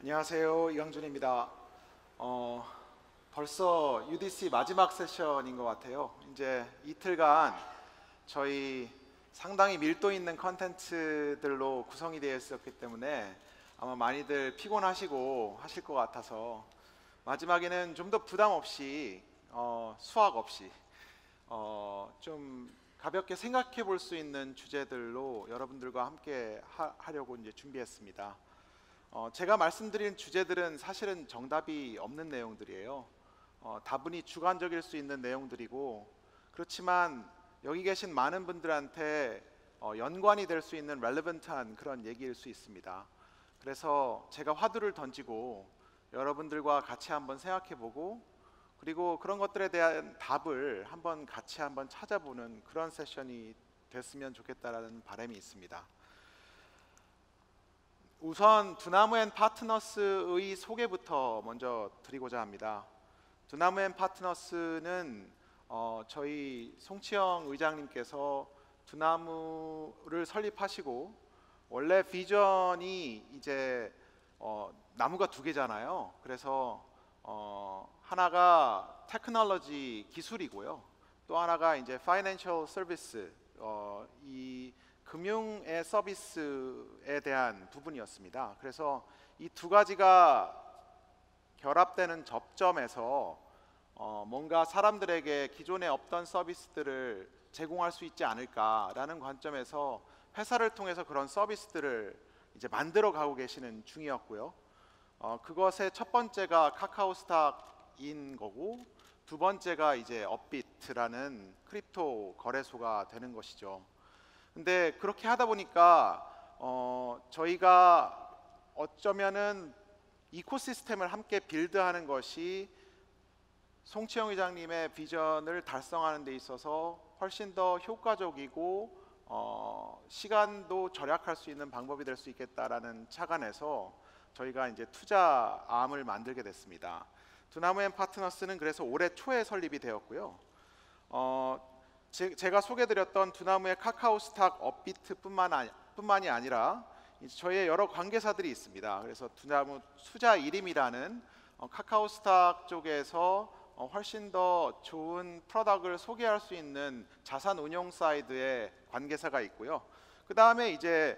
안녕하세요. 이강준입니다. 벌써 UDC 마지막 세션인 것 같아요. 이제 이틀간 저희 상당히 밀도 있는 컨텐츠들로 구성이 되어 있었기 때문에 아마 많이들 피곤하시고 하실 것 같아서 마지막에는 좀 더 부담 없이 수학 없이 좀 가볍게 생각해 볼 수 있는 주제들로 여러분들과 함께 하려고 이제 준비했습니다. 제가 말씀드린 주제들은 사실은 정답이 없는 내용들이에요. 다분히 주관적일 수 있는 내용들이고, 그렇지만 여기 계신 많은 분들한테 연관이 될 수 있는 렐리번트한 그런 얘기일 수 있습니다. 그래서 제가 화두를 던지고 여러분들과 같이 한번 생각해보고, 그리고 그런 것들에 대한 답을 같이 한번 찾아보는 그런 세션이 됐으면 좋겠다라는 바람이 있습니다. 우선 두나무 앤 파트너스의 소개부터 먼저 드리고자 합니다. 두나무 앤 파트너스는 저희 송치영 의장님께서 두나무를 설립하시고, 원래 비전이 이제 나무가 두 개잖아요. 그래서 하나가 테크놀로지 기술이고요, 또 하나가 이제 파이낸셜 서비스, 이 금융의 서비스에 대한 부분이었습니다. 그래서 이 두 가지가 결합되는 접점에서 뭔가 사람들에게 기존에 없던 서비스들을 제공할 수 있지 않을까라는 관점에서 회사를 통해서 그런 서비스들을 이제 만들어 가고 계시는 중이었고요. 그것의 첫 번째가 카카오스탁인 거고, 두 번째가 이제 업비트라는 크립토 거래소가 되는 것이죠. 근데 그렇게 하다 보니까 저희가 어쩌면은 이코시스템을 함께 빌드하는 것이 송치영 회장님의 비전을 달성하는 데 있어서 훨씬 더 효과적이고 시간도 절약할 수 있는 방법이 될 수 있겠다라는 착안에서 저희가 이제 투자암을 만들게 됐습니다. 두나무 앤 파트너스는 그래서 올해 초에 설립이 되었고요. 제가 소개드렸던 두나무의 카카오스탁 업비트뿐만이 아니라 저희의 여러 관계사들이 있습니다. 그래서 두나무 투자 일임이라는 카카오스탁 쪽에서 훨씬 더 좋은 프로덕트를 소개할 수 있는 자산 운용 사이드의 관계사가 있고요. 그 다음에 이제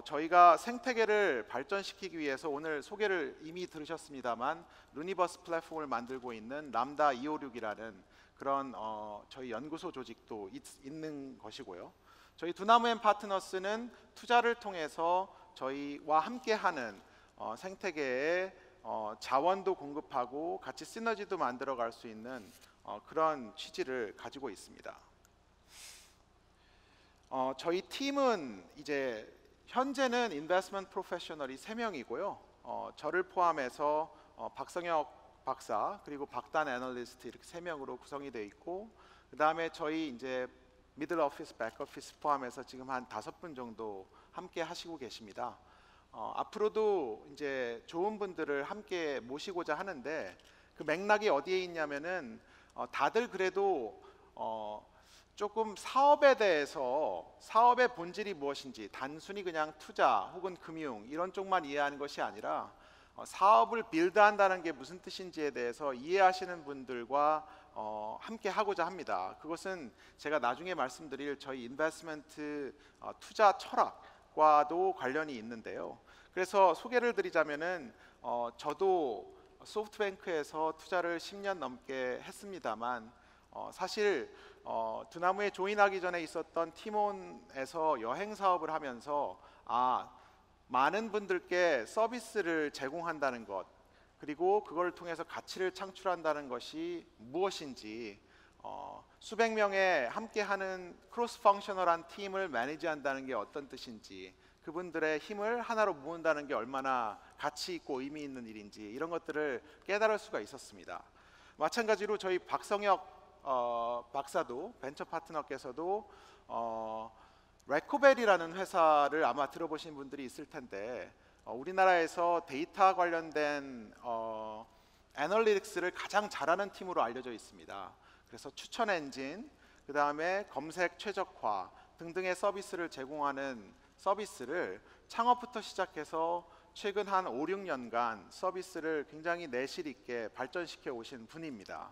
저희가 생태계를 발전시키기 위해서 오늘 소개를 이미 들으셨습니다만 루니버스 플랫폼을 만들고 있는 람다 256이라는 그런 저희 연구소 조직도 있는 것이고요. 저희 두나무 앤 파트너스는 투자를 통해서 저희와 함께하는 생태계에 자원도 공급하고 같이 시너지도 만들어 갈 수 있는 그런 취지를 가지고 있습니다. 저희 팀은 이제 현재는 인베스트먼트 프로페셔널이 3명이고요. 저를 포함해서 박성혁 박사 그리고 박단 애널리스트 이렇게 3명으로 구성이 되어 있고, 그 다음에 저희 이제 미들 오피스, 백 오피스 포함해서 지금 한 5분 정도 함께 하시고 계십니다. 앞으로도 이제 좋은 분들을 함께 모시고자 하는데, 그 맥락이 어디에 있냐면은 다들 그래도 조금 사업에 대해서 사업의 본질이 무엇인지 단순히 그냥 투자 혹은 금융 이런 쪽만 이해하는 것이 아니라 사업을 빌드한다는 게 무슨 뜻인지에 대해서 이해하시는 분들과 함께 하고자 합니다. 그것은 제가 나중에 말씀드릴 저희 인베스트먼트 투자 철학과도 관련이 있는데요. 그래서 소개를 드리자면은 저도 소프트뱅크에서 투자를 10년 넘게 했습니다만 사실 두나무에 조인하기 전에 있었던 팀온에서 여행 사업을 하면서 많은 분들께 서비스를 제공한다는 것, 그리고 그걸 통해서 가치를 창출한다는 것이 무엇인지, 수백 명의 함께하는 크로스 펑셔널한 팀을 매니지한다는 게 어떤 뜻인지, 그분들의 힘을 하나로 모은다는 게 얼마나 가치 있고 의미 있는 일인지, 이런 것들을 깨달을 수가 있었습니다. 마찬가지로 저희 박성혁 박사도, 벤처 파트너께서도 레코벨이라는 회사를 아마 들어보신 분들이 있을 텐데, 우리나라에서 데이터 관련된 애널리틱스를 가장 잘하는 팀으로 알려져 있습니다. 그래서 추천 엔진, 그 다음에 검색 최적화 등등의 서비스를 제공하는 서비스를 창업부터 시작해서 최근 한 5, 6년간 서비스를 굉장히 내실 있게 발전시켜 오신 분입니다.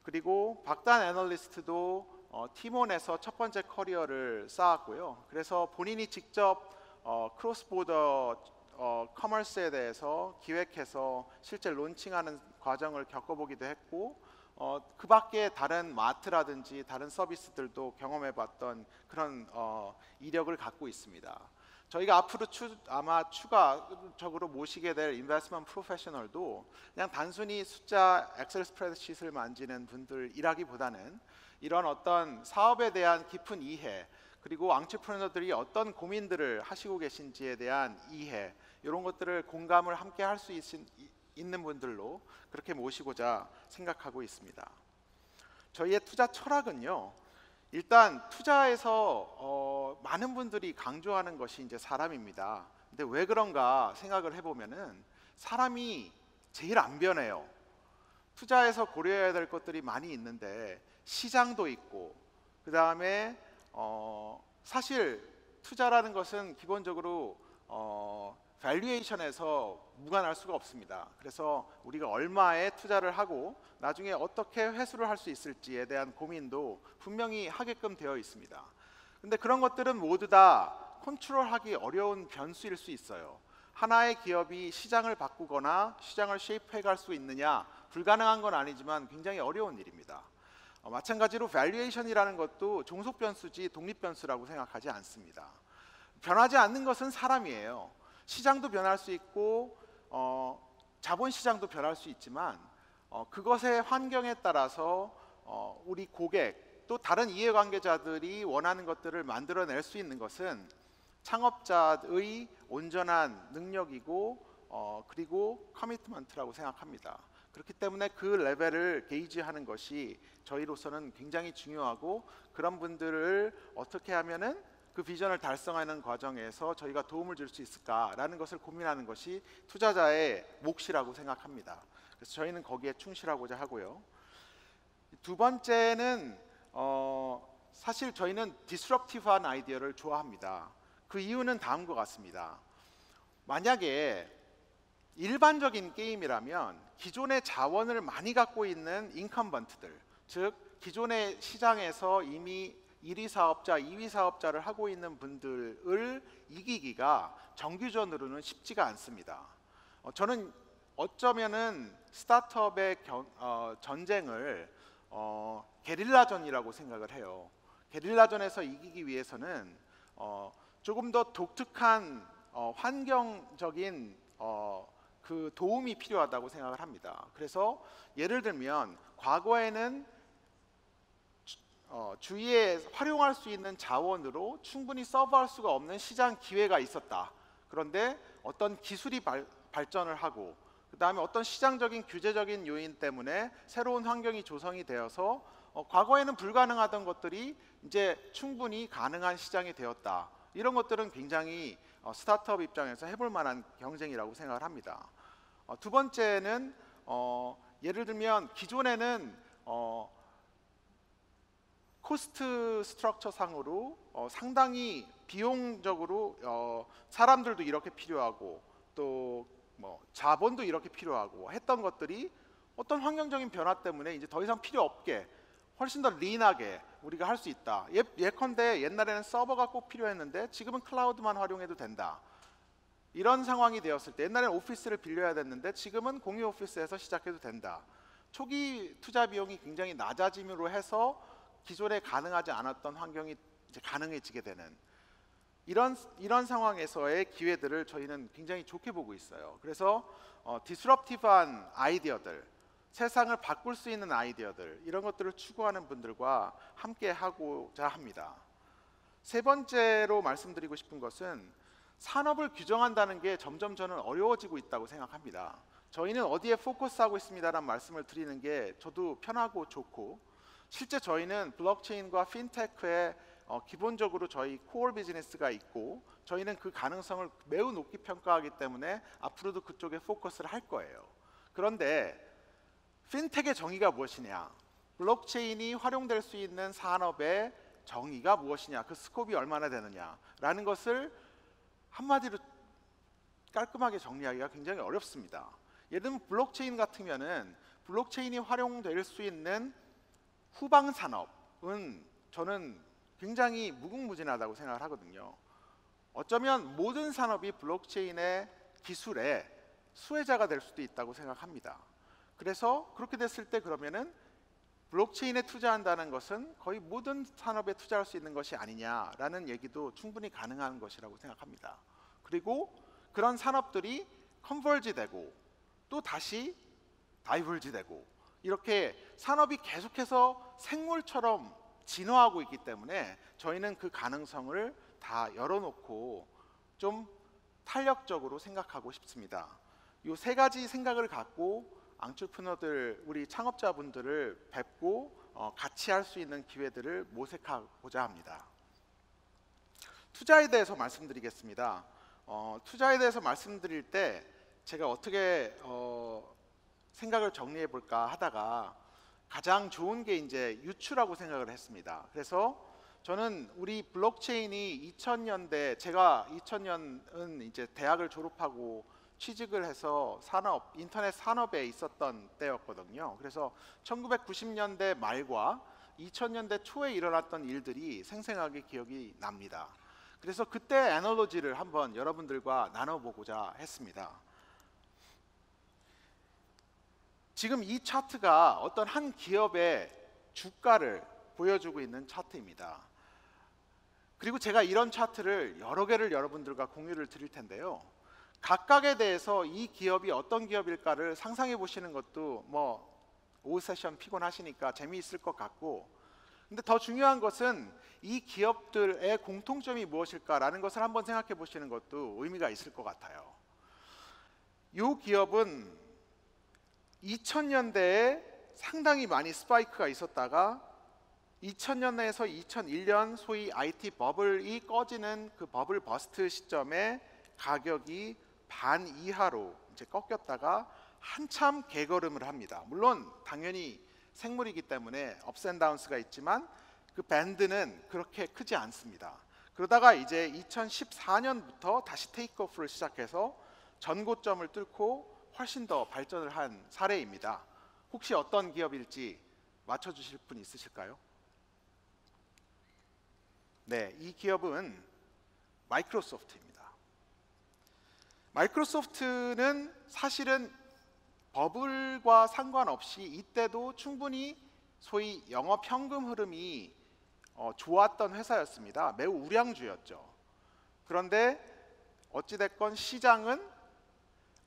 그리고 박단 애널리스트도 팀원에서 첫 번째 커리어를 쌓았고요. 그래서 본인이 직접 크로스 보더 커머스에 대해서 기획해서 실제 론칭하는 과정을 겪어보기도 했고, 그 밖에 다른 마트라든지 다른 서비스들도 경험해봤던 그런 이력을 갖고 있습니다. 저희가 앞으로 아마 추가적으로 모시게 될 인베스트먼트 프로페셔널도 그냥 단순히 숫자 엑셀 스프레드시트를 만지는 분들이라기보다는 이런 어떤 사업에 대한 깊은 이해, 그리고 앙트프레너들이 어떤 고민들을 하시고 계신지에 대한 이해, 이런 것들을 공감을 함께 할 수 있는 분들로 그렇게 모시고자 생각하고 있습니다. 저희의 투자 철학은요, 일단 투자에서 많은 분들이 강조하는 것이 이제 사람입니다. 근데 왜 그런가 생각을 해보면은 사람이 제일 안 변해요. 투자에서 고려해야 될 것들이 많이 있는데 시장도 있고, 그 다음에 사실 투자라는 것은 기본적으로 밸류에이션에서 무관할 수가 없습니다. 그래서 우리가 얼마에 투자를 하고 나중에 어떻게 회수를 할 수 있을지에 대한 고민도 분명히 하게끔 되어 있습니다. 근데 그런 것들은 모두 다 컨트롤하기 어려운 변수일 수 있어요. 하나의 기업이 시장을 바꾸거나 시장을 쉐입해 갈 수 있느냐, 불가능한 건 아니지만 굉장히 어려운 일입니다. 마찬가지로 밸류에이션이라는 것도 종속 변수지 독립 변수라고 생각하지 않습니다. 변하지 않는 것은 사람이에요. 시장도 변할 수 있고 자본 시장도 변할 수 있지만 그것의 환경에 따라서 우리 고객 또 다른 이해관계자들이 원하는 것들을 만들어낼 수 있는 것은 창업자의 온전한 능력이고 그리고 커미트먼트라고 생각합니다. 그렇기 때문에 그 레벨을 게이지하는 것이 저희로서는 굉장히 중요하고, 그런 분들을 어떻게 하면은 그 비전을 달성하는 과정에서 저희가 도움을 줄 수 있을까라는 것을 고민하는 것이 투자자의 몫이라고 생각합니다. 그래서 저희는 거기에 충실하고자 하고요. 두 번째는 사실 저희는 디스럽티브한 아이디어를 좋아합니다. 그 이유는 다음과 같습니다. 만약에 일반적인 게임이라면 기존의 자원을 많이 갖고 있는 인컴번트들, 즉 기존의 시장에서 이미 1위 사업자, 2위 사업자를 하고 있는 분들을 이기기가 정규전으로는 쉽지가 않습니다. 저는 어쩌면은 스타트업의 전쟁을 게릴라전이라고 생각을 해요. 게릴라전에서 이기기 위해서는 조금 더 독특한 환경적인 그 도움이 필요하다고 생각을 합니다. 그래서 예를 들면 과거에는 주위에 활용할 수 있는 자원으로 충분히 서브할 수가 없는 시장 기회가 있었다. 그런데 어떤 기술이 발전을 하고 그 다음에 어떤 시장적인 규제적인 요인 때문에 새로운 환경이 조성이 되어서 과거에는 불가능하던 것들이 이제 충분히 가능한 시장이 되었다. 이런 것들은 굉장히 스타트업 입장에서 해볼 만한 경쟁이라고 생각을 합니다. 두 번째는 예를 들면 기존에는 코스트 스트럭처 상으로 상당히 비용적으로 사람들도 이렇게 필요하고 또 자본도 이렇게 필요하고 했던 것들이 어떤 환경적인 변화 때문에 이제 더 이상 필요 없게 훨씬 더 린하게 우리가 할 수 있다. 예컨대 옛날에는 서버가 꼭 필요했는데 지금은 클라우드만 활용해도 된다. 이런 상황이 되었을 때 옛날에는 오피스를 빌려야 됐는데 지금은 공유 오피스에서 시작해도 된다. 초기 투자 비용이 굉장히 낮아짐으로 해서 기존에 가능하지 않았던 환경이 이제 가능해지게 되는 이런 상황에서의 기회들을 저희는 굉장히 좋게 보고 있어요. 그래서 디스럽티브한 아이디어들, 세상을 바꿀 수 있는 아이디어들, 이런 것들을 추구하는 분들과 함께 하고자 합니다. 세 번째로 말씀드리고 싶은 것은 산업을 규정한다는 게 점점 저는 어려워지고 있다고 생각합니다. 저희는 어디에 포커스하고 있습니다라는 말씀을 드리는 게 저도 편하고 좋고, 실제 저희는 블록체인과 핀테크에 기본적으로 저희 코어 비즈니스가 있고 저희는 그 가능성을 매우 높게 평가하기 때문에 앞으로도 그쪽에 포커스를 할 거예요. 그런데 핀텍의 정의가 무엇이냐, 블록체인이 활용될 수 있는 산업의 정의가 무엇이냐, 그 스코프가 얼마나 되느냐라는 것을 한마디로 깔끔하게 정리하기가 굉장히 어렵습니다. 예를 들면 블록체인 같으면은 블록체인이 활용될 수 있는 후방 산업은 저는 굉장히 무궁무진하다고 생각을 하거든요. 어쩌면 모든 산업이 블록체인의 기술의 수혜자가 될 수도 있다고 생각합니다. 그래서 그렇게 됐을 때 그러면은 블록체인에 투자한다는 것은 거의 모든 산업에 투자할 수 있는 것이 아니냐라는 얘기도 충분히 가능한 것이라고 생각합니다. 그리고 그런 산업들이 컨버지 되고 또 다시 다이버지 되고 이렇게 산업이 계속해서 생물처럼 진화하고 있기 때문에 저희는 그 가능성을 다 열어놓고 좀 탄력적으로 생각하고 싶습니다. 이 세 가지 생각을 갖고 앙트레프너들, 우리 창업자분들을 뵙고 같이 할 수 있는 기회들을 모색하고자 합니다. 투자에 대해서 말씀드리겠습니다. 투자에 대해서 말씀드릴 때 제가 어떻게 생각을 정리해 볼까 하다가 가장 좋은 게 이제 유추라고 생각을 했습니다. 그래서 저는 우리 블록체인이 2000년대, 제가 2000년은 이제 대학을 졸업하고 취직을 해서 인터넷 산업에 있었던 때였거든요. 그래서 1990년대 말과 2000년대 초에 일어났던 일들이 생생하게 기억이 납니다. 그래서 그때 애널로지를 한번 여러분들과 나눠보고자 했습니다. 지금 이 차트가 어떤 한 기업의 주가를 보여주고 있는 차트입니다. 그리고 제가 이런 차트를 여러 개를 여러분들과 공유를 드릴 텐데요. 각각에 대해서 이 기업이 어떤 기업일까를 상상해 보시는 것도 뭐 오후 세션 피곤하시니까 재미있을 것 같고, 근데 더 중요한 것은 이 기업들의 공통점이 무엇일까라는 것을 한번 생각해 보시는 것도 의미가 있을 것 같아요. 이 기업은 2000년대에 상당히 많이 스파이크가 있었다가 2000년에서 2001년 소위 IT 버블이 꺼지는 그 버블 버스트 시점에 가격이 반 이하로 이제 꺾였다가 한참 개걸음을 합니다. 물론 당연히 생물이기 때문에 업스 앤 다운스가 있지만 그 밴드는 그렇게 크지 않습니다. 그러다가 이제 2014년부터 다시 테이크오프를 시작해서 전고점을 뚫고 훨씬 더 발전을 한 사례입니다. 혹시 어떤 기업일지 맞춰주실 분 있으실까요? 네, 이 기업은 마이크로소프트입니다. 마이크로소프트는 사실은 버블과 상관없이 이때도 충분히 소위 영업 현금 흐름이 좋았던 회사였습니다. 매우 우량주였죠. 그런데 어찌됐건 시장은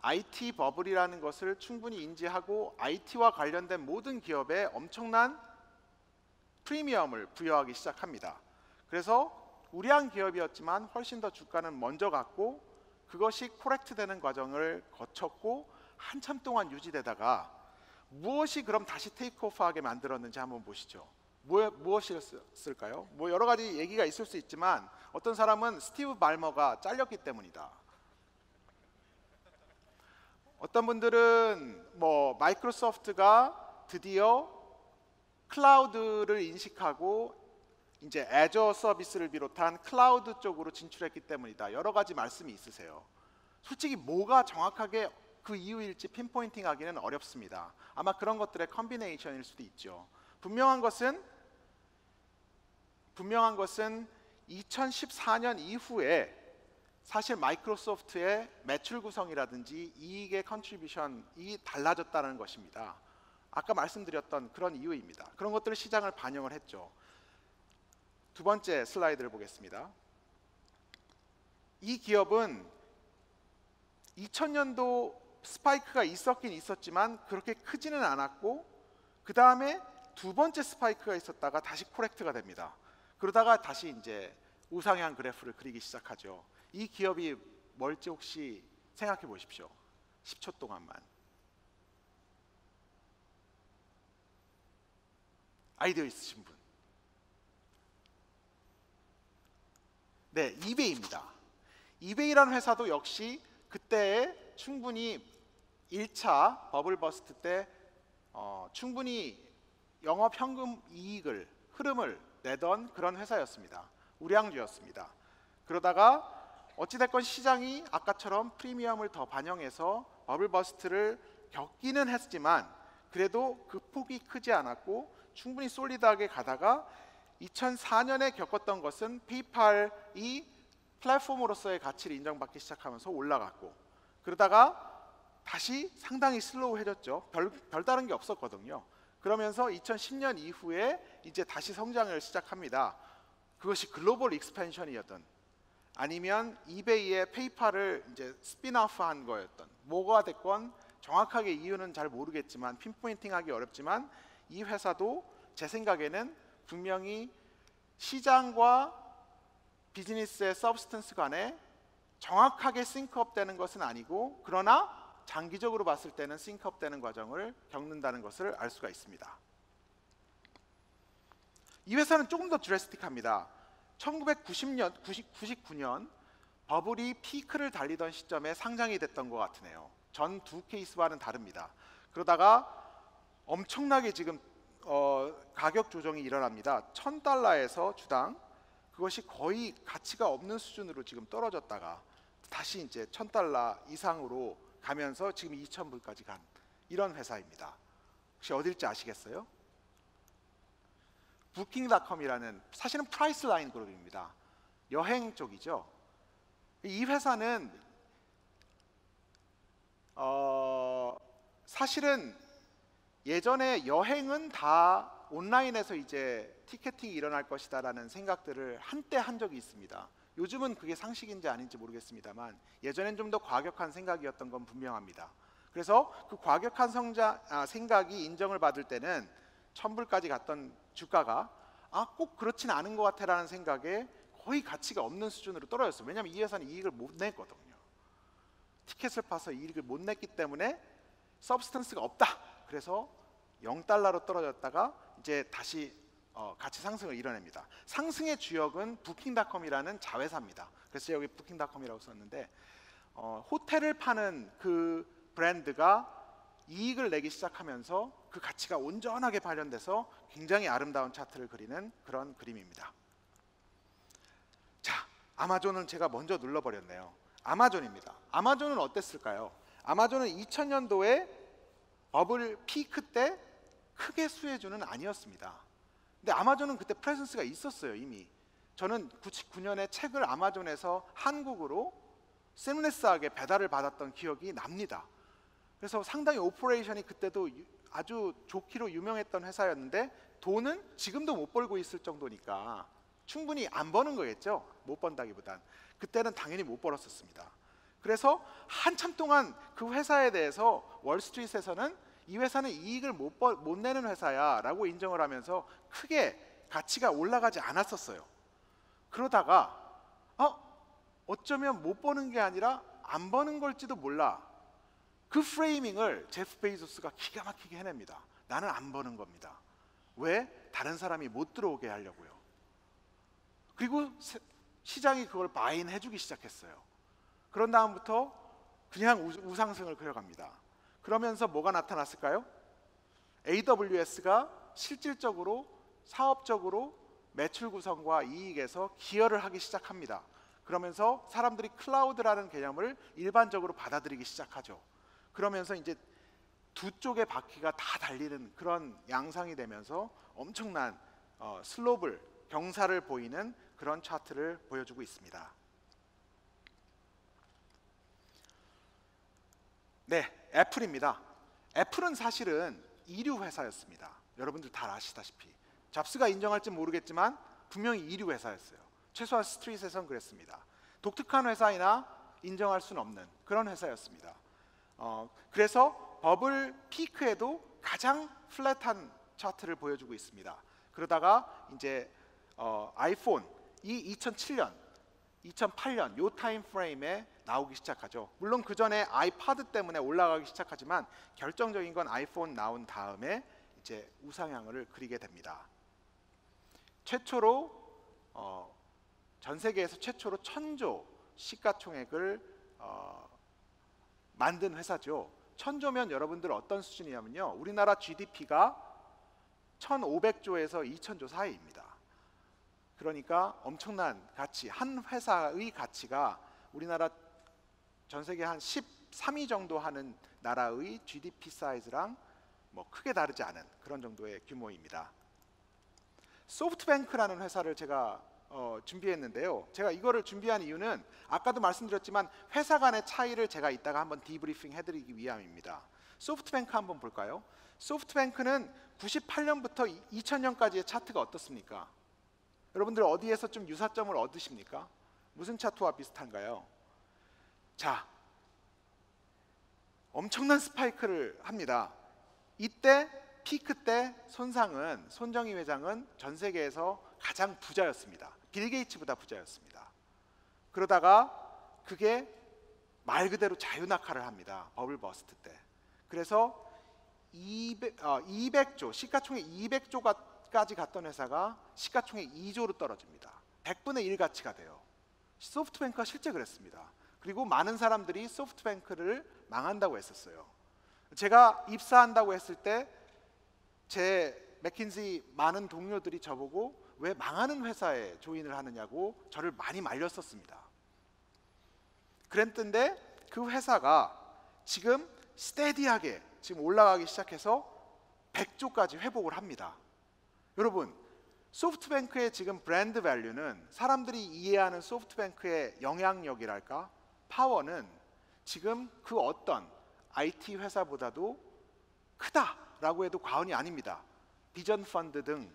IT 버블이라는 것을 충분히 인지하고 IT와 관련된 모든 기업에 엄청난 프리미엄을 부여하기 시작합니다. 그래서 우량 기업이었지만 훨씬 더 주가는 먼저 갔고 그것이 코렉트 되는 과정을 거쳤고 한참 동안 유지되다가 무엇이 그럼 다시 테이크오프하게 만들었는지 한번 보시죠. 무엇이었을까요? 뭐 여러 가지 얘기가 있을 수 있지만 어떤 사람은 스티브 발머가 잘렸기 때문이다. 어떤 분들은 뭐 마이크로소프트가 드디어 클라우드를 인식하고 이제 애저 서비스를 비롯한 클라우드 쪽으로 진출했기 때문이다. 여러 가지 말씀이 있으세요. 솔직히 뭐가 정확하게 그 이유일지 핀포인팅하기는 어렵습니다. 아마 그런 것들의 컨비네이션일 수도 있죠. 분명한 것은 2014년 이후에 사실 마이크로소프트의 매출 구성이라든지 이익의 컨트리뷰션이 달라졌다는 것입니다. 아까 말씀드렸던 그런 이유입니다. 그런 것들을 시장을 반영을 했죠. 두 번째 슬라이드를 보겠습니다. 이 기업은 2000년도 스파이크가 있었긴 있었지만 그렇게 크지는 않았고 그 다음에 두 번째 스파이크가 있었다가 다시 코렉트가 됩니다. 그러다가 다시 이제 우상향 그래프를 그리기 시작하죠. 이 기업이 뭘지 혹시 생각해 보십시오. 10초 동안만. 아이디어 있으신 분? 네, 이베이입니다. 이베이라는 회사도 역시 그때에 충분히 1차 버블 버스트 때 충분히 영업 현금 이익을 흐름을 내던 그런 회사였습니다. 우량주였습니다. 그러다가 어찌됐건 시장이 아까처럼 프리미엄을 더 반영해서 버블 버스트를 겪기는 했지만 그래도 그 폭이 크지 않았고 충분히 솔리드하게 가다가 2004년에 겪었던 것은 페이팔이 플랫폼으로서의 가치를 인정받기 시작하면서 올라갔고, 그러다가 다시 상당히 슬로우해졌죠. 별다른 게 없었거든요. 그러면서 2010년 이후에 이제 다시 성장을 시작합니다. 그것이 글로벌 익스펜션이었던, 아니면 이베이의 페이팔을 이제 스핀오프한 거였던, 뭐가 됐건 정확하게 이유는 잘 모르겠지만 핀포인팅하기 어렵지만 이 회사도 제 생각에는 분명히 시장과 비즈니스의 서브스턴스 간에 정확하게 싱크업 되는 것은 아니고, 그러나 장기적으로 봤을 때는 싱크업 되는 과정을 겪는다는 것을 알 수가 있습니다. 이 회사는 조금 더 드래스틱합니다. 1999년 버블이 피크를 달리던 시점에 상장이 됐던 것 같으네요. 전 두 케이스와는 다릅니다. 그러다가 엄청나게 지금 가격 조정이 일어납니다. $1,000에서 주당, 그것이 거의 가치가 없는 수준으로 지금 떨어졌다가 다시 이제 $1,000 이상으로 가면서 지금 2,000불까지 간 이런 회사입니다. 혹시 어딜지 아시겠어요? 부킹닷컴이라는, 사실은 프라이스라인 그룹입니다. 여행 쪽이죠. 이 회사는 사실은 예전에 여행은 다 온라인에서 이제 티켓팅이 일어날 것이다라는 생각들을 한때 한 적이 있습니다. 요즘은 그게 상식인지 아닌지 모르겠습니다만 예전엔 좀 더 과격한 생각이었던 건 분명합니다. 그래서 그 과격한 생각이 인정을 받을 때는 1,000불까지 갔던 주가가 꼭 그렇진 않은 것 같아라는 생각에 거의 가치가 없는 수준으로 떨어졌어요. 왜냐하면 이 회사는 이익을 못 냈거든요. 티켓을 파서 이익을 못 냈기 때문에 서브스턴스가 없다. 그래서 $0로 떨어졌다가 이제 다시 가치 상승을 이뤄냅니다. 상승의 주역은 부킹닷컴이라는 자회사입니다. 그래서 여기 부킹닷컴이라고 썼는데 호텔을 파는 그 브랜드가 이익을 내기 시작하면서 그 가치가 온전하게 발현돼서 굉장히 아름다운 차트를 그리는 그런 그림입니다. 자, 아마존은 제가 먼저 눌러버렸네요. 아마존입니다. 아마존은 어땠을까요? 아마존은 2000년도에 버블 피크 때 크게 수혜주는 아니었습니다. 근데 아마존은 그때 프레젠스가 있었어요. 이미 저는 99년에 책을 아마존에서 한국으로 세임레스하게 배달을 받았던 기억이 납니다. 그래서 상당히 오퍼레이션이 그때도 아주 좋기로 유명했던 회사였는데 돈은 지금도 못 벌고 있을 정도니까 충분히 안 버는 거겠죠. 못 번다기보단 그때는 당연히 못 벌었었습니다. 그래서 한참 동안 그 회사에 대해서 월스트리트에서는 이 회사는 이익을 못 내는 회사야 라고 인정을 하면서 크게 가치가 올라가지 않았었어요. 그러다가 어쩌면 못 버는 게 아니라 안 버는 걸지도 몰라. 그 프레이밍을 제프 베이조스가 기가 막히게 해냅니다. 나는 안 버는 겁니다. 왜? 다른 사람이 못 들어오게 하려고요. 그리고 시장이 그걸 바인 해주기 시작했어요. 그런 다음부터 그냥 우상승을 그려갑니다. 그러면서 뭐가 나타났을까요? AWS가 실질적으로 사업적으로 매출 구성과 이익에서 기여를 하기 시작합니다. 그러면서 사람들이 클라우드라는 개념을 일반적으로 받아들이기 시작하죠. 그러면서 이제 두 쪽의 바퀴가 다 달리는 그런 양상이 되면서 엄청난 슬롭을, 경사를 보이는 그런 차트를 보여주고 있습니다. 네, 애플입니다. 애플은 사실은 이류 회사였습니다. 여러분들 다 아시다시피 잡스가 인정할지 모르겠지만 분명히 이류 회사였어요. 최소한 스트릿에선 그랬습니다. 독특한 회사이나 인정할 수는 없는 그런 회사였습니다. 그래서 버블 피크에도 가장 플랫한 차트를 보여주고 있습니다. 그러다가 이제 아이폰이 2007년, 2008년 요 타임 프레임에 나오기 시작하죠. 물론 그 전에 아이파드 때문에 올라가기 시작하지만 결정적인 건 아이폰 나온 다음에 이제 우상향을 그리게 됩니다. 최초로 전 세계에서 최초로 1,000조 시가총액을 만든 회사죠. 1,000조면 여러분들 어떤 수준이냐면요, 우리나라 GDP가 1,500조에서 2,000조 사이입니다. 그러니까 엄청난 가치, 한 회사의 가치가 우리나라 전 세계 한 13위 정도 하는 나라의 GDP 사이즈랑 뭐 크게 다르지 않은 그런 정도의 규모입니다. 소프트뱅크라는 회사를 제가 준비했는데요. 제가 이거를 준비한 이유는 아까도 말씀드렸지만 회사 간의 차이를 제가 이따가 한번 디브리핑 해드리기 위함입니다. 소프트뱅크 한번 볼까요? 소프트뱅크는 98년부터 2000년까지의 차트가 어떻습니까? 여러분들 어디에서 좀 유사점을 얻으십니까? 무슨 차트와 비슷한가요? 자, 엄청난 스파이크를 합니다. 이때 피크 때 손정희 회장은 전 세계에서 가장 부자였습니다. 빌 게이츠보다 부자였습니다. 그러다가 그게 말 그대로 자유낙하를 합니다. 버블 버스트 때. 그래서 200조, 시가총액 200조까지 갔던 회사가 시가총액 2조로 떨어집니다. 100분의 1 가치가 돼요. 소프트뱅크가 실제 그랬습니다. 그리고 많은 사람들이 소프트뱅크를 망한다고 했었어요. 제가 입사한다고 했을 때 제 맥킨지 많은 동료들이 저보고 왜 망하는 회사에 조인을 하느냐고 저를 많이 말렸었습니다. 그랬는데 그 회사가 지금 스테디하게 지금 올라가기 시작해서 100조까지 회복을 합니다. 여러분, 소프트뱅크의 지금 브랜드 밸류는, 사람들이 이해하는 소프트뱅크의 영향력이랄까, 파워는 지금 그 어떤 IT 회사보다도 크다라고 해도 과언이 아닙니다. 비전 펀드 등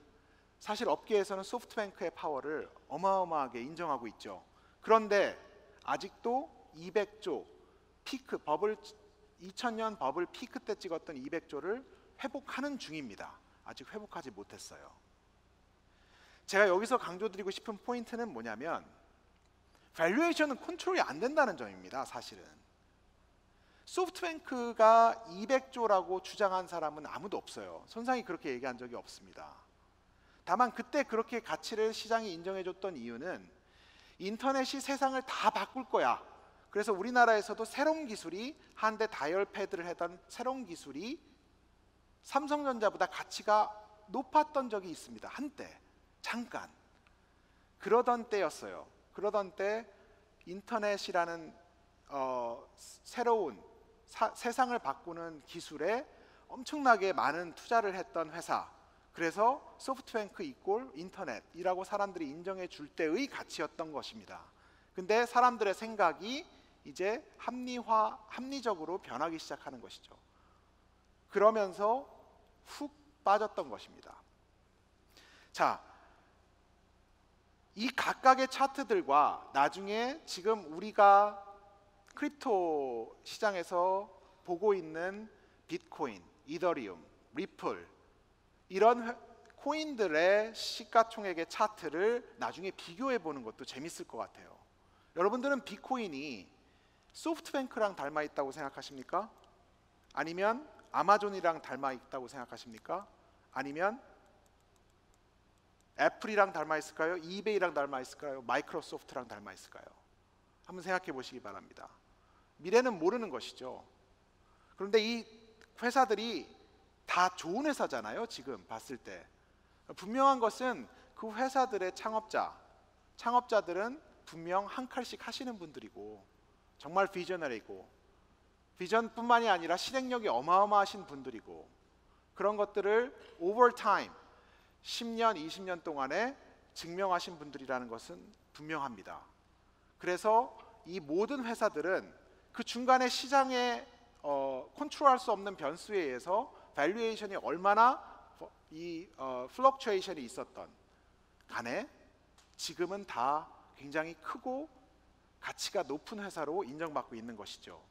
사실 업계에서는 소프트뱅크의 파워를 어마어마하게 인정하고 있죠. 그런데 아직도 200조 피크, 2000년 버블 피크 때 찍었던 200조를 회복하는 중입니다. 아직 회복하지 못했어요. 제가 여기서 강조드리고 싶은 포인트는 뭐냐면 밸류에이션은 컨트롤이 안 된다는 점입니다. 사실은 소프트뱅크가 200조라고 주장한 사람은 아무도 없어요. 손상이 그렇게 얘기한 적이 없습니다. 다만 그때 그렇게 가치를 시장이 인정해줬던 이유는 인터넷이 세상을 다 바꿀 거야. 그래서 우리나라에서도 새로운 기술이, 한때 다이얼 패드를 하던 새로운 기술이 삼성전자보다 가치가 높았던 적이 있습니다. 한때 잠깐 그러던 때였어요. 그러던 때 인터넷이라는 새로운 세상을 바꾸는 기술에 엄청나게 많은 투자를 했던 회사, 그래서 소프트뱅크 이꼴 인터넷이라고 사람들이 인정해 줄 때의 가치였던 것입니다. 근데 사람들의 생각이 이제 합리적으로 변하기 시작하는 것이죠. 그러면서 훅 빠졌던 것입니다. 자, 이 각각의 차트들과 나중에 지금 우리가 크립토 시장에서 보고 있는 비트코인, 이더리움, 리플, 이런 코인들의 시가총액의 차트를 나중에 비교해 보는 것도 재밌을 것 같아요. 여러분들은 비트코인이 소프트뱅크랑 닮아 있다고 생각하십니까? 아니면 아마존이랑 닮아 있다고 생각하십니까? 아니면 애플이랑 닮아 있을까요? 이베이랑 닮아 있을까요? 마이크로소프트랑 닮아 있을까요? 한번 생각해 보시기 바랍니다. 미래는 모르는 것이죠. 그런데 이 회사들이 다 좋은 회사잖아요. 지금 봤을 때 분명한 것은 그 회사들의 창업자들은 분명 한 칼씩 하시는 분들이고 정말 비저너리고, 비전뿐만이 아니라 실행력이 어마어마하신 분들이고, 그런 것들을 오버타임 10년, 20년 동안에 증명하신 분들이라는 것은 분명합니다. 그래서 이 모든 회사들은 그 중간에 시장에 컨트롤할 수 없는 변수에 의해서 밸류에이션이 얼마나 플럭추에이션이 있었던 간에 지금은 다 굉장히 크고 가치가 높은 회사로 인정받고 있는 것이죠.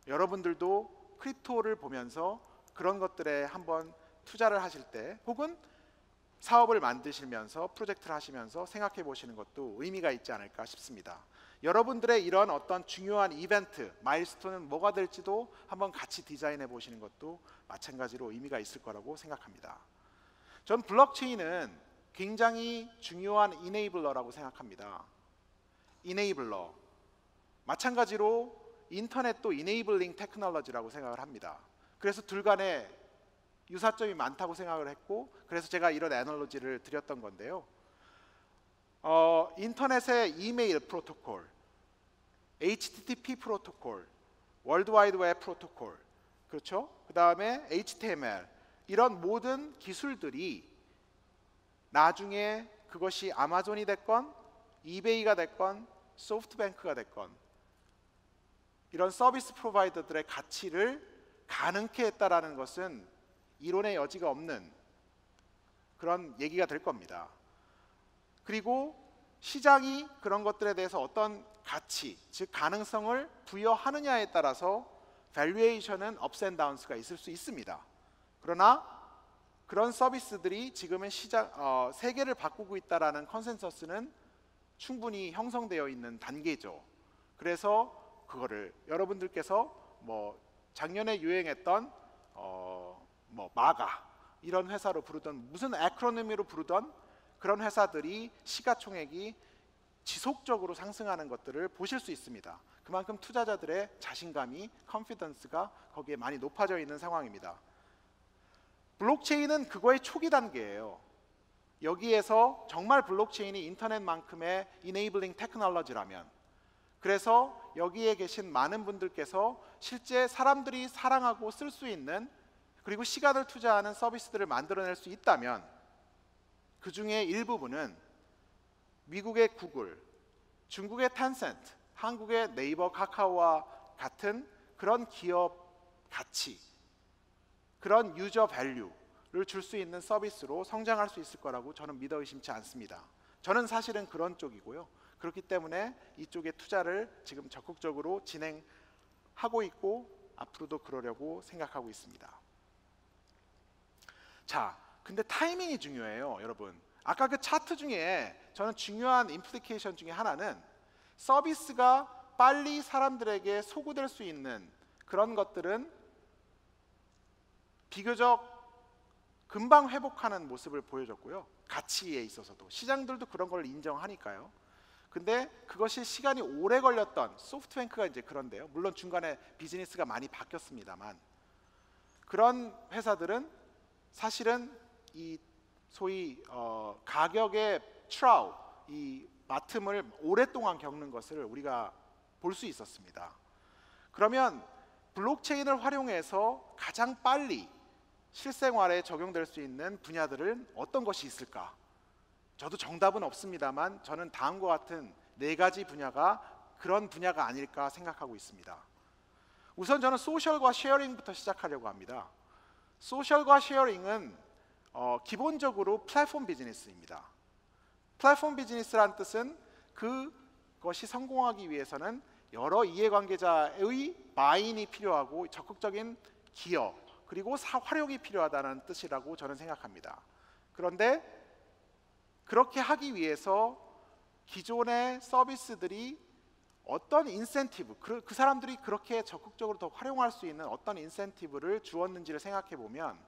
여러분들도 크립토를 보면서 그런 것들에 한번 투자를 하실 때, 혹은 사업을 만드시면서 프로젝트를 하시면서 생각해 보시는 것도 의미가 있지 않을까 싶습니다. 여러분들의 이런 어떤 중요한 이벤트, 마일스톤은 뭐가 될지도 한번 같이 디자인해 보시는 것도 마찬가지로 의미가 있을 거라고 생각합니다. 전 블록체인은 굉장히 중요한 이네이블러라고 생각합니다. 이네이블러. 마찬가지로 인터넷도 이네이블링 테크놀로지라고 생각을 합니다. 그래서 둘 간에 유사점이 많다고 생각을 했고, 그래서 제가 이런 애널로지를 드렸던 건데요. 인터넷의 이메일 프로토콜, HTTP 프로토콜, 월드 와이드 웹 프로토콜, 그렇죠? 그 다음에 HTML, 이런 모든 기술들이 나중에 그것이 아마존이 됐건 이베이가 됐건 소프트뱅크가 됐건 이런 서비스 프로바이더들의 가치를 가능케 했다라는 것은 이론의 여지가 없는 그런 얘기가 될 겁니다. 그리고 시장이 그런 것들에 대해서 어떤 가치, 즉 가능성을 부여하느냐에 따라서 밸류에이션은 업스 앤 다운스가 있을 수 있습니다. 그러나 그런 서비스들이 지금은 세계를 바꾸고 있다라는 컨센서스는 충분히 형성되어 있는 단계죠. 그래서 그거를 여러분들께서 뭐 작년에 유행했던 뭐 마가 이런 회사로 부르던 무슨 애크로니미로 부르던 그런 회사들이 시가총액이 지속적으로 상승하는 것들을 보실 수 있습니다. 그만큼 투자자들의 자신감이, 컨피던스가 거기에 많이 높아져 있는 상황입니다. 블록체인은 그거의 초기 단계예요. 여기에서 정말 블록체인이 인터넷만큼의 이네이블링 테크놀로지라면, 그래서 여기에 계신 많은 분들께서 실제 사람들이 사랑하고 쓸 수 있는, 그리고 시간을 투자하는 서비스들을 만들어낼 수 있다면 그 중에 일부분은 미국의 구글, 중국의 텐센트, 한국의 네이버, 카카오와 같은 그런 기업 가치, 그런 유저 밸류를 줄 수 있는 서비스로 성장할 수 있을 거라고 저는 믿어 의심치 않습니다. 저는 사실은 그런 쪽이고요. 그렇기 때문에 이쪽에 투자를 지금 적극적으로 진행하고 있고 앞으로도 그러려고 생각하고 있습니다. 자, 근데 타이밍이 중요해요, 여러분. 아까 그 차트 중에 저는 중요한 임플리케이션 중에 하나는 서비스가 빨리 사람들에게 소구될 수 있는 그런 것들은 비교적 금방 회복하는 모습을 보여줬고요. 가치에 있어서도 시장들도 그런 걸 인정하니까요. 근데 그것이 시간이 오래 걸렸던 소프트뱅크가 이제 그런데요. 물론 중간에 비즈니스가 많이 바뀌었습니다만 그런 회사들은 사실은 이 소위 가격의 트라우, 이 맡음을 오랫동안 겪는 것을 우리가 볼 수 있었습니다. 그러면 블록체인을 활용해서 가장 빨리 실생활에 적용될 수 있는 분야들은 어떤 것이 있을까? 저도 정답은 없습니다만 저는 다음과 같은 4가지 분야가 그런 분야가 아닐까 생각하고 있습니다. 우선 저는 소셜과 쉐어링부터 시작하려고 합니다. 소셜과 쉐어링은 기본적으로 플랫폼 비즈니스입니다. 플랫폼 비즈니스란 뜻은 그것이 성공하기 위해서는 여러 이해관계자의 바인이 필요하고 적극적인 기여 그리고 활용이 필요하다는 뜻이라고 저는 생각합니다. 그런데 그렇게 하기 위해서 기존의 서비스들이 어떤 인센티브, 그 사람들이 그렇게 적극적으로 더 활용할 수 있는 어떤 인센티브를 주었는지를 생각해 보면,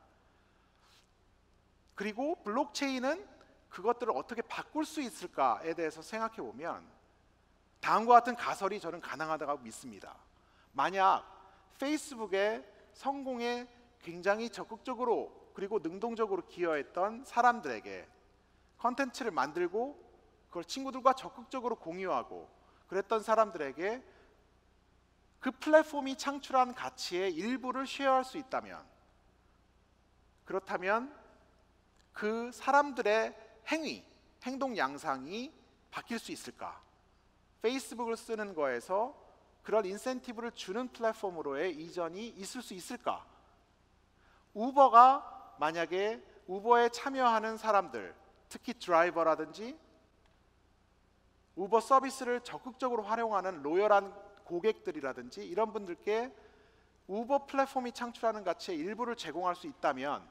그리고 블록체인은 그것들을 어떻게 바꿀 수 있을까에 대해서 생각해 보면 다음과 같은 가설이 저는 가능하다고 믿습니다. 만약 페이스북의 성공에 굉장히 적극적으로 그리고 능동적으로 기여했던 사람들에게 컨텐츠를 만들고 그걸 친구들과 적극적으로 공유하고 그랬던 사람들에게 그 플랫폼이 창출한 가치의 일부를 쉐어할 수 있다면, 그렇다면 그 사람들의 행동 양상이 바뀔 수 있을까? 페이스북을 쓰는 거에서 그런 인센티브를 주는 플랫폼으로의 이전이 있을 수 있을까? 우버가 만약에 우버에 참여하는 사람들, 특히 드라이버라든지 우버 서비스를 적극적으로 활용하는 로열한 고객들이라든지 이런 분들께 우버 플랫폼이 창출하는 가치의 일부를 제공할 수 있다면,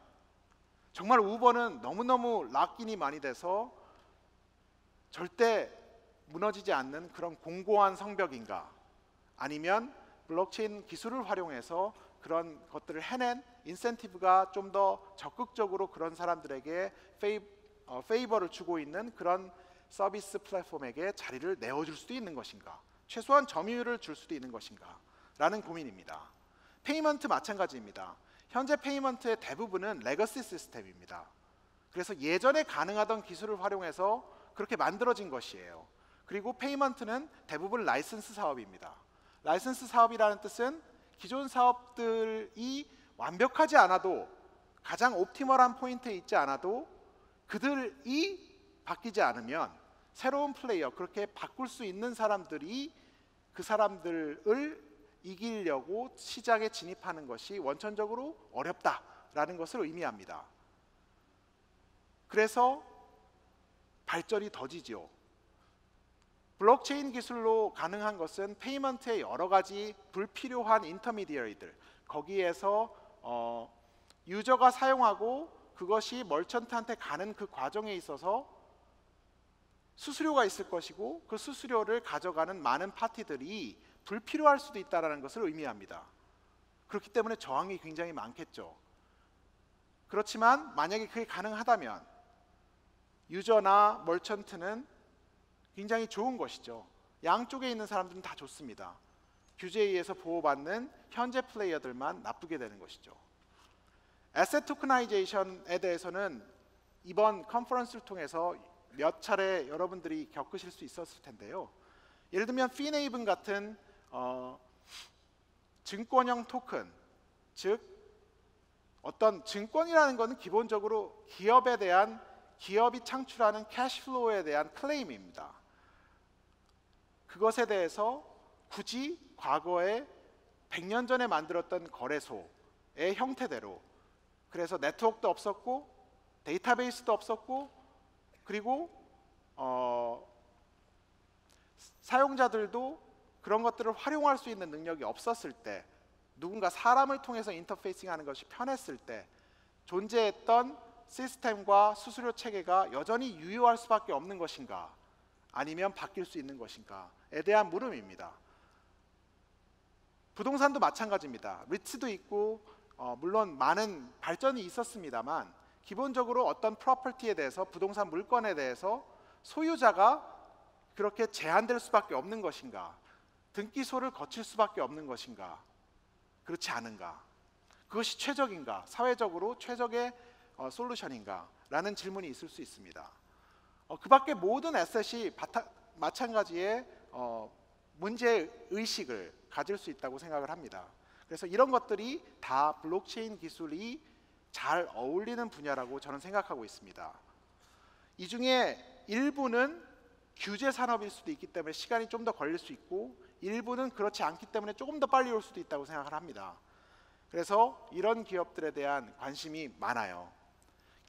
정말 우버는 너무너무 락인이 많이 돼서 절대 무너지지 않는 그런 공고한 성벽인가? 아니면 블록체인 기술을 활용해서 그런 것들을 해낸 인센티브가 좀 더 적극적으로 그런 사람들에게 페이버를 주고 있는 그런 서비스 플랫폼에게 자리를 내어줄 수도 있는 것인가? 최소한 점유율을 줄 수도 있는 것인가? 라는 고민입니다. 페이먼트 마찬가지입니다. 현재 페이먼트의 대부분은 레거시 시스템입니다. 그래서 예전에 가능하던 기술을 활용해서 그렇게 만들어진 것이에요. 그리고 페이먼트는 대부분 라이선스 사업입니다. 라이선스 사업이라는 뜻은 기존 사업들이 완벽하지 않아도 가장 옵티멀한 포인트에 있지 않아도 그들이 바뀌지 않으면 새로운 플레이어, 그렇게 바꿀 수 있는 사람들이 그 사람들을 이기려고 시장에 진입하는 것이 원천적으로 어렵다라는 것을 의미합니다. 그래서 발전이 더디죠. 블록체인 기술로 가능한 것은 페이먼트의 여러 가지 불필요한 인터미디어리들, 거기에서 유저가 사용하고 그것이 멀천트한테 가는 그 과정에 있어서 수수료가 있을 것이고 그 수수료를 가져가는 많은 파티들이 불필요할 수도 있다는 것을 의미합니다. 그렇기 때문에 저항이 굉장히 많겠죠. 그렇지만 만약에 그게 가능하다면 유저나 멀천트는 굉장히 좋은 것이죠. 양쪽에 있는 사람들은 다 좋습니다. 규제에 의해서 보호받는 현재 플레이어들만 나쁘게 되는 것이죠. 애셋 토크나이제이션에 대해서는 이번 컨퍼런스를 통해서 몇 차례 여러분들이 겪으실 수 있었을 텐데요. 예를 들면 피네이븐 같은 증권형 토큰, 즉 어떤 증권이라는 것은 기본적으로 기업이 창출하는 캐시플로우에 대한 클레임입니다. 그것에 대해서 굳이 과거에 100년 전에 만들었던 거래소의 형태대로, 그래서 네트워크도 없었고 데이터베이스도 없었고 그리고 사용자들도 그런 것들을 활용할 수 있는 능력이 없었을 때, 누군가 사람을 통해서 인터페이싱하는 것이 편했을 때 존재했던 시스템과 수수료 체계가 여전히 유효할 수밖에 없는 것인가, 아니면 바뀔 수 있는 것인가에 대한 물음입니다. 부동산도 마찬가지입니다. 리츠도 있고 물론 많은 발전이 있었습니다만 기본적으로 어떤 프로퍼티에 대해서, 부동산 물건에 대해서 소유자가 그렇게 제한될 수밖에 없는 것인가, 등기소를 거칠 수밖에 없는 것인가, 그렇지 않은가, 그것이 최적인가, 사회적으로 최적의 솔루션인가 라는 질문이 있을 수 있습니다. 그 밖에 모든 에셋이 마찬가지의 문제의식을 가질 수 있다고 생각을 합니다. 그래서 이런 것들이 다 블록체인 기술이 잘 어울리는 분야라고 저는 생각하고 있습니다. 이 중에 일부는 규제 산업일 수도 있기 때문에 시간이 좀 더 걸릴 수 있고, 일부는 그렇지 않기 때문에 조금 더 빨리 올 수도 있다고 생각을 합니다. 그래서 이런 기업들에 대한 관심이 많아요.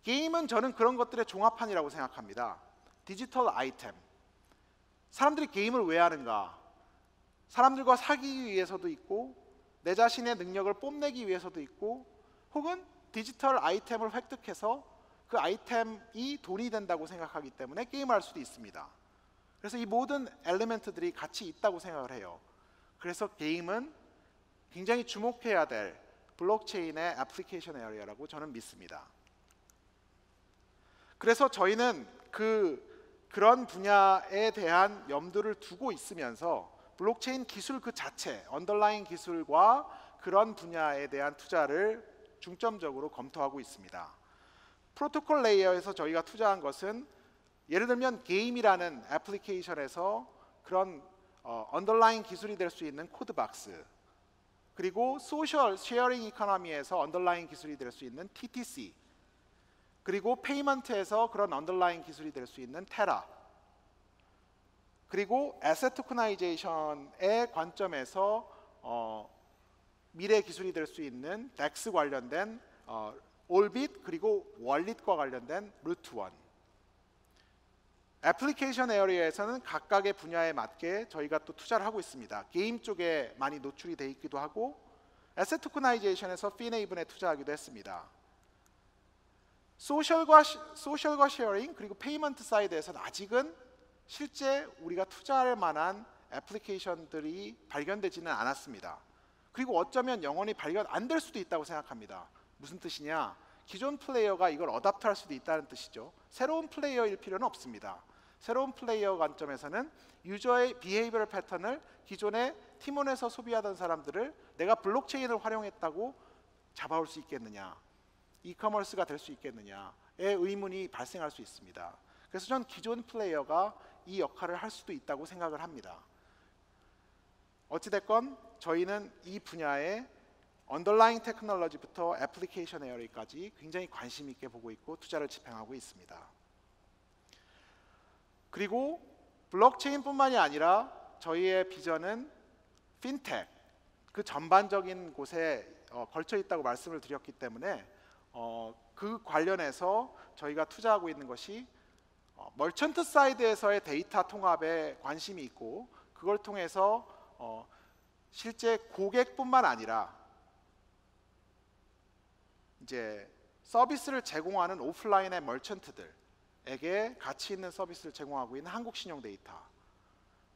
게임은 저는 그런 것들의 종합판이라고 생각합니다. 디지털 아이템. 사람들이 게임을 왜 하는가? 사람들과 사귀기 위해서도 있고, 내 자신의 능력을 뽐내기 위해서도 있고, 혹은 디지털 아이템을 획득해서 그 아이템이 돈이 된다고 생각하기 때문에 게임을 할 수도 있습니다. 그래서 이 모든 엘리멘트들이 같이 있다고 생각을 해요. 그래서 게임은 굉장히 주목해야 될 블록체인의 애플리케이션 에리어라고 저는 믿습니다. 그래서 저희는 그런 분야에 대한 염두를 두고 있으면서 블록체인 기술 그 자체, 언더라인 기술과 그런 분야에 대한 투자를 중점적으로 검토하고 있습니다. 프로토콜 레이어에서 저희가 투자한 것은 예를 들면 게임이라는 애플리케이션에서 그런 언더라인 기술이 될 수 있는 코드박스, 그리고 소셜 쉐어링 이코노미에서 언더라인 기술이 될 수 있는 TTC, 그리고 페이먼트에서 그런 언더라인 기술이 될 수 있는 테라, 그리고 애셋 토크나이제이션의 관점에서 미래 기술이 될 수 있는 덱스 관련된 올빗, 그리고 월릿과 관련된 루트1. 애플리케이션 에어리어에서는 각각의 분야에 맞게 저희가 또 투자를 하고 있습니다. 게임 쪽에 많이 노출이 돼 있기도 하고, 애셋 토크나이제이션에서 피네이븐에 투자하기도 했습니다. 소셜과 쉐어링, 그리고 페이먼트 사이드에서는 아직은 실제 우리가 투자할 만한 애플리케이션들이 발견되지는 않았습니다. 그리고 어쩌면 영원히 발견 안 될 수도 있다고 생각합니다. 무슨 뜻이냐? 기존 플레이어가 이걸 어답트할 수도 있다는 뜻이죠. 새로운 플레이어일 필요는 없습니다. 새로운 플레이어 관점에서는 유저의 비헤이비얼 패턴을 기존의 티몬에서 소비하던 사람들을 내가 블록체인을 활용했다고 잡아올 수 있겠느냐, 이커머스가 될 수 있겠느냐의 의문이 발생할 수 있습니다. 그래서 전 기존 플레이어가 이 역할을 할 수도 있다고 생각을 합니다. 어찌됐건 저희는 이 분야의 언더라잉 테크놀로지부터 애플리케이션 에어리까지 굉장히 관심 있게 보고 있고 투자를 집행하고 있습니다. 그리고 블록체인뿐만이 아니라 저희의 비전은 핀텍, 그 전반적인 곳에 걸쳐 있다고 말씀을 드렸기 때문에 그 관련해서 저희가 투자하고 있는 것이 멀천트 사이드에서의 데이터 통합에 관심이 있고, 그걸 통해서 실제 고객뿐만 아니라 이제 서비스를 제공하는 오프라인의 멀천트들에게 가치 있는 서비스를 제공하고 있는 한국신용 데이터,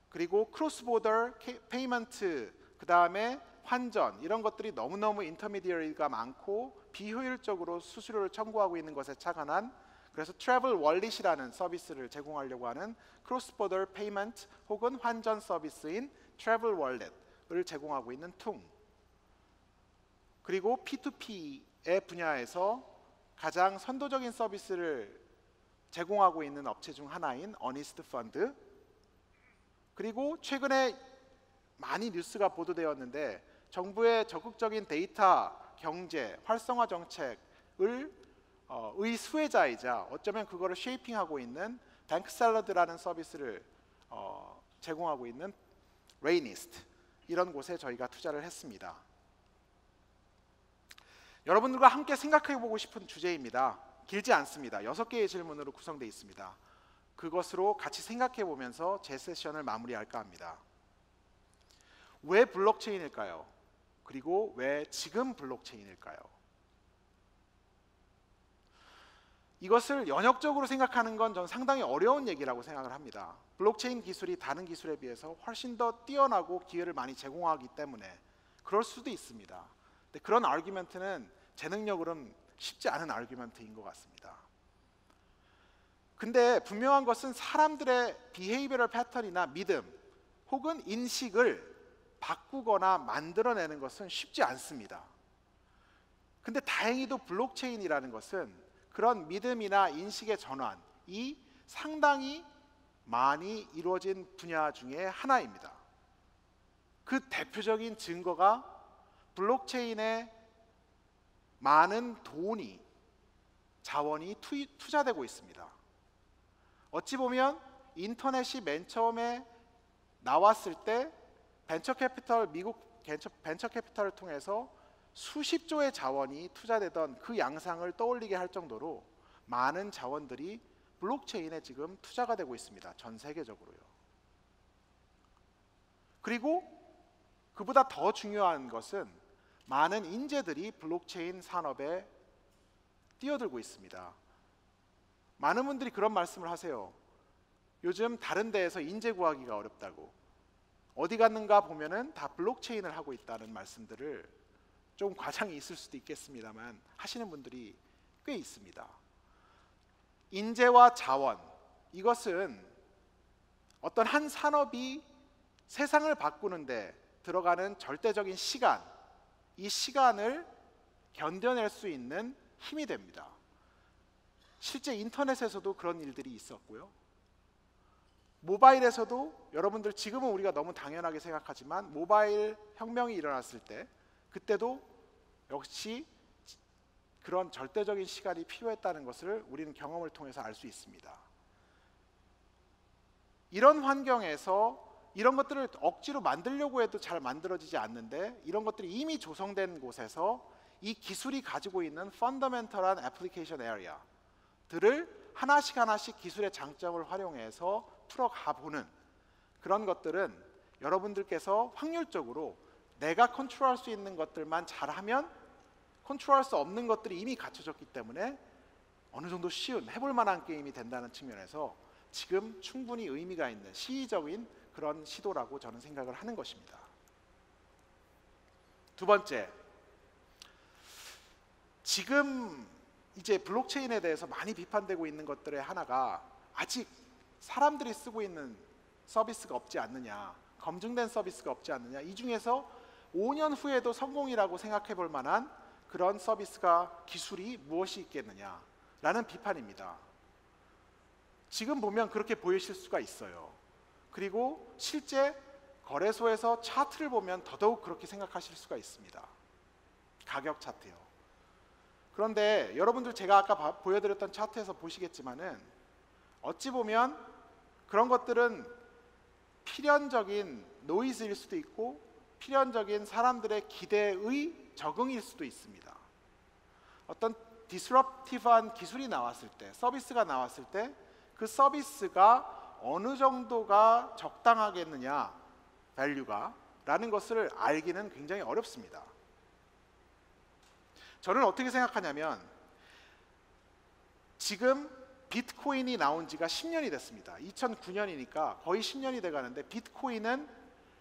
그리고 크로스보더 페이먼트, 그 다음에 환전, 이런 것들이 너무너무 인터미디어리가 많고 비효율적으로 수수료를 청구하고 있는 것에 착안한, 그래서 트래블 월릿이라는 서비스를 제공하려고 하는 크로스보더 페이먼트 혹은 환전 서비스인 트래블 월릿을 제공하고 있는 퉁, 그리고 P2P의 분야에서 가장 선도적인 서비스를 제공하고 있는 업체 중 하나인 어니스트 펀드, 그리고 최근에 많이 뉴스가 보도되었는데 정부의 적극적인 데이터 경제 활성화 정책을 의 수혜자이자 어쩌면 그거를 쉐이핑하고 있는 뱅크샐러드라는 서비스를 제공하고 있는 레이니스트, 이런 곳에 저희가 투자를 했습니다. 여러분들과 함께 생각해 보고 싶은 주제입니다. 길지 않습니다. 6개의 질문으로 구성되어 있습니다. 그것으로 같이 생각해 보면서 제 세션을 마무리할까 합니다. 왜 블록체인일까요? 그리고 왜 지금 블록체인일까요? 이것을 연역적으로 생각하는 건 전 상당히 어려운 얘기라고 생각을 합니다. 블록체인 기술이 다른 기술에 비해서 훨씬 더 뛰어나고 기회를 많이 제공하기 때문에 그럴 수도 있습니다. 근데 그런 아르규먼트는 제 능력으로는 쉽지 않은 아르규먼트인 것 같습니다. 근데 분명한 것은 사람들의 비헤이비어럴 패턴이나 믿음 혹은 인식을 바꾸거나 만들어내는 것은 쉽지 않습니다. 근데 다행히도 블록체인이라는 것은 그런 믿음이나 인식의 전환이 상당히 많이 이루어진 분야 중에 하나입니다. 그 대표적인 증거가 블록체인에 많은 돈이, 자원이 투자되고 있습니다. 어찌 보면 인터넷이 맨 처음에 나왔을 때 미국 벤처 캐피털을 통해서 수십조의 자원이 투자되던 그 양상을 떠올리게 할 정도로 많은 자원들이 블록체인에 지금 투자가 되고 있습니다. 전 세계적으로요. 그리고 그보다 더 중요한 것은 많은 인재들이 블록체인 산업에 뛰어들고 있습니다. 많은 분들이 그런 말씀을 하세요. 요즘 다른 데에서 인재 구하기가 어렵다고. 어디 갔는가 보면은 다 블록체인을 하고 있다는 말씀들을, 좀 과장이 있을 수도 있겠습니다만 하시는 분들이 꽤 있습니다. 인재와 자원, 이것은 어떤 한 산업이 세상을 바꾸는데 들어가는 절대적인 시간, 이 시간을 견뎌낼 수 있는 힘이 됩니다. 실제 인터넷에서도 그런 일들이 있었고요. 모바일에서도 여러분들 지금은 우리가 너무 당연하게 생각하지만 모바일 혁명이 일어났을 때 그때도 역시 그런 절대적인 시간이 필요했다는 것을 우리는 경험을 통해서 알 수 있습니다. 이런 환경에서 이런 것들을 억지로 만들려고 해도 잘 만들어지지 않는데, 이런 것들이 이미 조성된 곳에서 이 기술이 가지고 있는 펀더멘털한 애플리케이션 에리아들을 하나씩 하나씩 기술의 장점을 활용해서 풀어가보는 그런 것들은 여러분들께서 확률적으로 내가 컨트롤할 수 있는 것들만 잘하면 컨트롤할 수 없는 것들이 이미 갖춰졌기 때문에 어느 정도 쉬운, 해볼 만한 게임이 된다는 측면에서 지금 충분히 의미가 있는 시의적인 그런 시도라고 저는 생각을 하는 것입니다. 두 번째, 지금 이제 블록체인에 대해서 많이 비판되고 있는 것들의 하나가 아직 사람들이 쓰고 있는 서비스가 없지 않느냐, 검증된 서비스가 없지 않느냐, 이 중에서 5년 후에도 성공이라고 생각해 볼 만한 그런 서비스가, 기술이 무엇이 있겠느냐라는 비판입니다. 지금 보면 그렇게 보이실 수가 있어요. 그리고 실제 거래소에서 차트를 보면 더더욱 그렇게 생각하실 수가 있습니다. 가격 차트요. 그런데 여러분들 제가 아까 보여드렸던 차트에서 보시겠지만은 어찌 보면 그런 것들은 필연적인 노이즈일 수도 있고 필연적인 사람들의 기대의 적응일 수도 있습니다. 어떤 디스럽티브한 기술이 나왔을 때, 서비스가 나왔을 때 그 서비스가 어느 정도가 적당하겠느냐, 밸류가 라는 것을 알기는 굉장히 어렵습니다. 저는 어떻게 생각하냐면 지금 비트코인이 나온 지가 10년이 됐습니다. 2009년이니까 거의 10년이 돼 가는데 비트코인은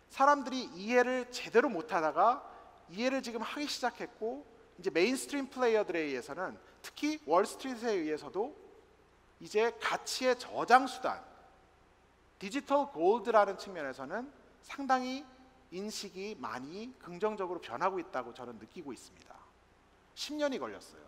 사람들이 이해를 제대로 못하다가 이해를 지금 하기 시작했고 이제 메인스트림 플레이어들에 의해서는 특히 월스트리트에 의해서도 이제 가치의 저장 수단, 디지털 골드라는 측면에서는 상당히 인식이 많이 긍정적으로 변하고 있다고 저는 느끼고 있습니다. 10년이 걸렸어요.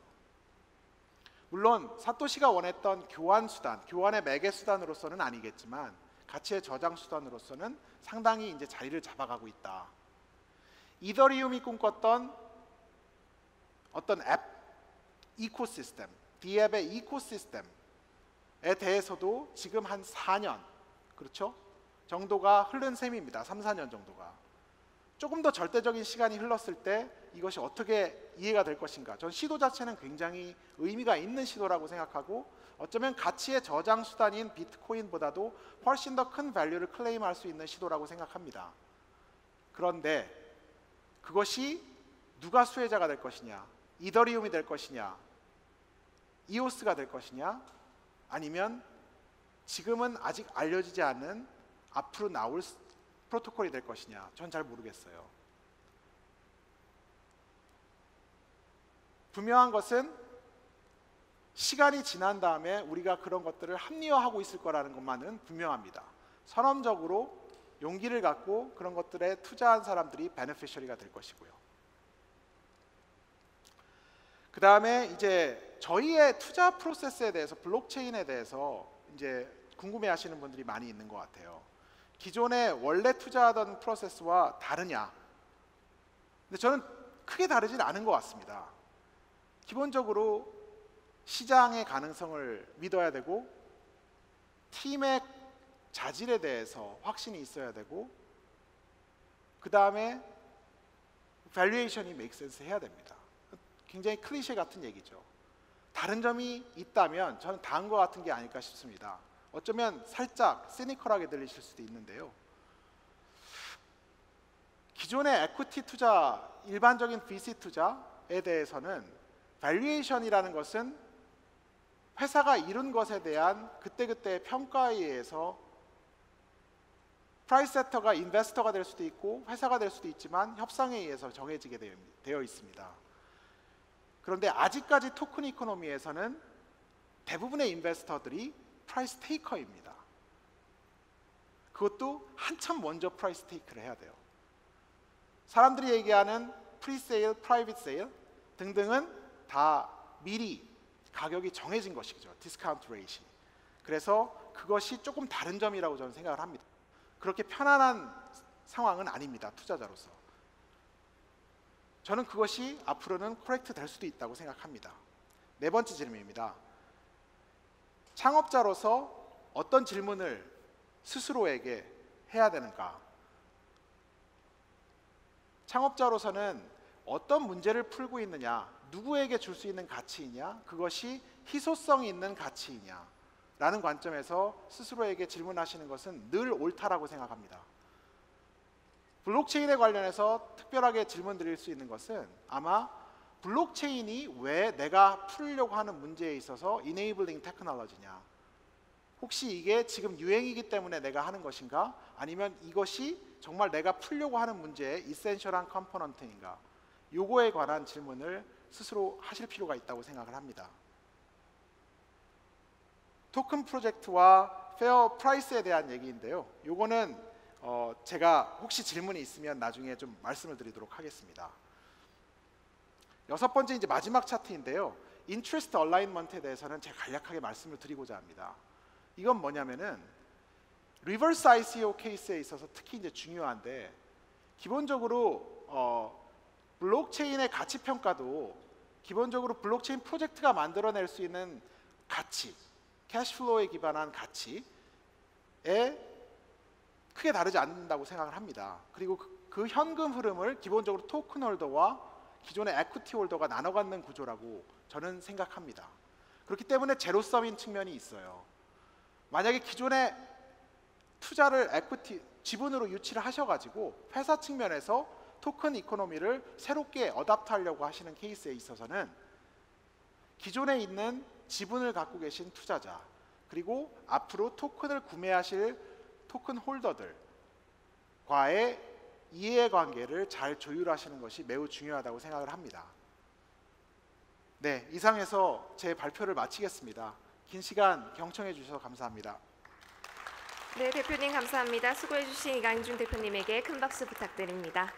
물론 사토시가 원했던 교환 수단, 교환의 매개 수단으로서는 아니겠지만 가치의 저장 수단으로서는 상당히 이제 자리를 잡아가고 있다. 이더리움이 꿈꿨던 어떤 앱 이코시스템, D앱의 이코시스템에 대해서도 지금 한 4년, 그렇죠? 정도가 흐른 셈입니다. 3, 4년 정도가. 조금 더 절대적인 시간이 흘렀을 때 이것이 어떻게 이해가 될 것인가. 전 시도 자체는 굉장히 의미가 있는 시도라고 생각하고 어쩌면 가치의 저장 수단인 비트코인보다도 훨씬 더 큰 밸류를 클레임할 수 있는 시도라고 생각합니다. 그런데 그것이 누가 수혜자가 될 것이냐, 이더리움이 될 것이냐, 이오스가 될 것이냐, 아니면 지금은 아직 알려지지 않은 앞으로 나올 프로토콜이 될 것이냐, 전 잘 모르겠어요. 분명한 것은 시간이 지난 다음에 우리가 그런 것들을 합리화하고 있을 거라는 것만은 분명합니다. 선언적으로 용기를 갖고 그런 것들에 투자한 사람들이 베네피셔리가 될 것이고요. 그 다음에 이제 저희의 투자 프로세스에 대해서, 블록체인에 대해서 이제 궁금해하시는 분들이 많이 있는 것 같아요. 기존에 원래 투자하던 프로세스와 다르냐? 근데 저는 크게 다르진 않은 것 같습니다. 기본적으로 시장의 가능성을 믿어야 되고 팀의 자질에 대해서 확신이 있어야 되고 그 다음에 밸류에이션이 make sense 해야 됩니다. 굉장히 클리셰 같은 얘기죠. 다른 점이 있다면 저는 다음과 같은 게 아닐까 싶습니다. 어쩌면 살짝 시니컬하게 들리실 수도 있는데요. 기존의 에퀴티 투자, 일반적인 VC 투자에 대해서는 밸류에이션이라는 것은 회사가 이룬 것에 대한 그때그때의 평가에 의해서 프라이스 세터가 인베스터가 될 수도 있고 회사가 될 수도 있지만 협상에 의해서 정해지게 되어 있습니다. 그런데 아직까지 토큰 이코노미에서는 대부분의 인베스터들이 프라이스 테이커입니다. 그것도 한참 먼저 프라이스 테이크를 해야 돼요. 사람들이 얘기하는 프리세일, 프라이빗 세일 등등은 다 미리 가격이 정해진 것이죠. 디스카운트 레이시. 그래서 그것이 조금 다른 점이라고 저는 생각을 합니다. 그렇게 편안한 상황은 아닙니다. 투자자로서. 저는 그것이 앞으로는 코렉트 될 수도 있다고 생각합니다. 네 번째 질문입니다. 창업자로서 어떤 질문을 스스로에게 해야 되는가? 창업자로서는 어떤 문제를 풀고 있느냐, 누구에게 줄 수 있는 가치이냐, 그것이 희소성이 있는 가치이냐 라는 관점에서 스스로에게 질문하시는 것은 늘 옳다라고 생각합니다. 블록체인에 관련해서 특별하게 질문 드릴 수 있는 것은 아마 블록체인이 왜 내가 풀려고 하는 문제에 있어서 enabling 테크놀로지냐, 혹시 이게 지금 유행이기 때문에 내가 하는 것인가, 아니면 이것이 정말 내가 풀려고 하는 문제의 이센셜한 컴포넌트인가, 요거에 관한 질문을 스스로 하실 필요가 있다고 생각을 합니다. 토큰 프로젝트와 페어 프라이스에 대한 얘기인데요. 요거는 제가 혹시 질문이 있으면 나중에 좀 말씀을 드리도록 하겠습니다. 여섯 번째 이제 마지막 차트인데요. 인트레스트 얼라인먼트에 대해서는 제가 간략하게 말씀을 드리고자 합니다. 이건 뭐냐면은 리버스 ICO 케이스에 있어서 특히 이제 중요한데, 기본적으로 블록체인의 가치 평가도 기본적으로 블록체인 프로젝트가 만들어낼 수 있는 가치, 캐시플로우에 기반한 가치에 크게 다르지 않는다고 생각을 합니다. 그리고 그 현금 흐름을 기본적으로 토큰 홀더와 기존의 에퀴티 홀더가 나눠 갖는 구조라고 저는 생각합니다. 그렇기 때문에 제로섬인 측면이 있어요. 만약에 기존의 투자를 에퀴티, 지분으로 유치를 하셔가지고 회사 측면에서 토큰 이코노미를 새롭게 어답트하려고 하시는 케이스에 있어서는 기존에 있는 지분을 갖고 계신 투자자, 그리고 앞으로 토큰을 구매하실 토큰 홀더들과의 이해관계를 잘 조율하시는 것이 매우 중요하다고 생각을 합니다. 네, 이상해서 제 발표를 마치겠습니다. 긴 시간 경청해 주셔서 감사합니다. 네, 대표님 감사합니다. 수고해 주신 이강준 대표님에게 큰 박수 부탁드립니다.